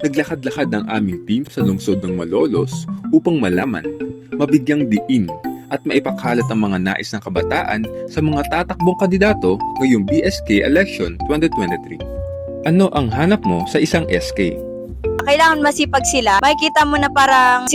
Naglakad-lakad ang aming team sa lungsod ng Malolos upang malaman, mabigyang diin at maipakalat ang mga nais ng kabataan sa mga tatakbong kandidato ngayong BSK Election 2023. Ano ang hanap mo sa isang SK? Kailangan masipag sila. Makikita mo na parang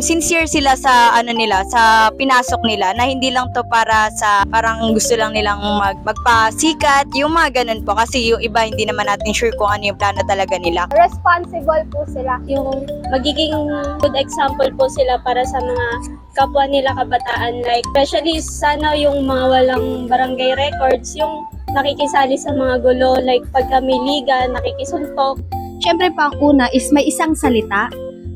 sincere sila sa nila, sa pinasok nila, na hindi lang to para sa parang gusto lang nilang magpasikat, yung mga ganun po, kasi yung iba hindi naman natin sure kung ano yung plano talaga nila. Responsible po sila. Yung magiging good example po sila para sa mga kapwa nila kabataan. Like, especially sana yung mga walang barangay records, yung nakikisali sa mga gulo, like pagka may liga, nakikisuntok. Siyempre pang una is may isang salita,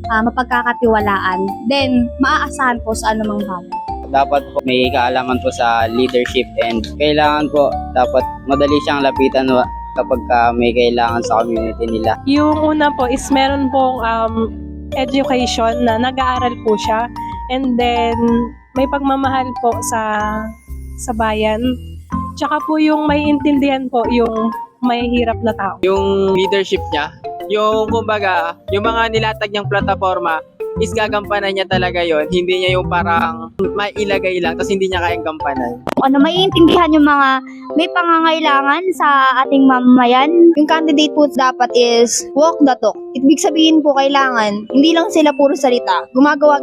mapagkakatiwalaan, then maaasahan po sa anumang bagay. Dapat po may kaalaman po sa leadership and kailangan po dapat madali siyang lapitan kapag may kailangan sa community nila. Yung una po is meron pong education na nag-aaral po siya, and then may pagmamahal po sa bayan. Tsaka po yung may intindihan po yung may hirap na tao. Yung leadership niya, yung kumbaga, yung mga nilatag niyang plataforma is gagampanan niya talaga yon. Hindi niya yung parang mailagay lang tapos hindi niya kayang gampanan. Maiintindihan yung mga may pangangailangan sa ating mamamayan. Yung candidate po dapat is walk the talk. Ibig sabihin po kailangan, hindi lang sila puro salita.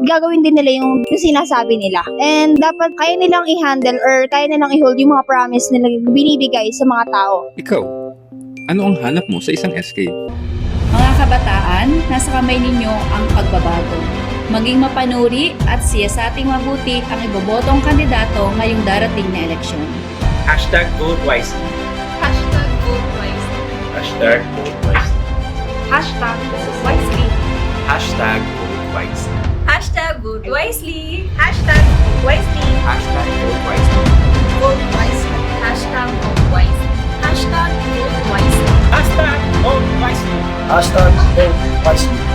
Gagawin din nila yung sinasabi nila. And dapat kaya nilang i-handle or kaya nilang i-hold yung mga promise nila binibigay sa mga tao. Ikaw, ano ang hanap mo sa isang SK? Mga kabataan, nasa kamay ninyo ang pagbabago. Maging mapanuri at siyasating mabuti ang ibobotong kandidato ngayong darating na eleksyon. #vote wisely. #vote wisely. #vote wisely. #vote wisely. #vote wisely. #vote wisely. #vote wisely. #vote wisely. Vote wisely. #vote wisely. #vote wisely. #vote wisely. Hashtag vote wisely.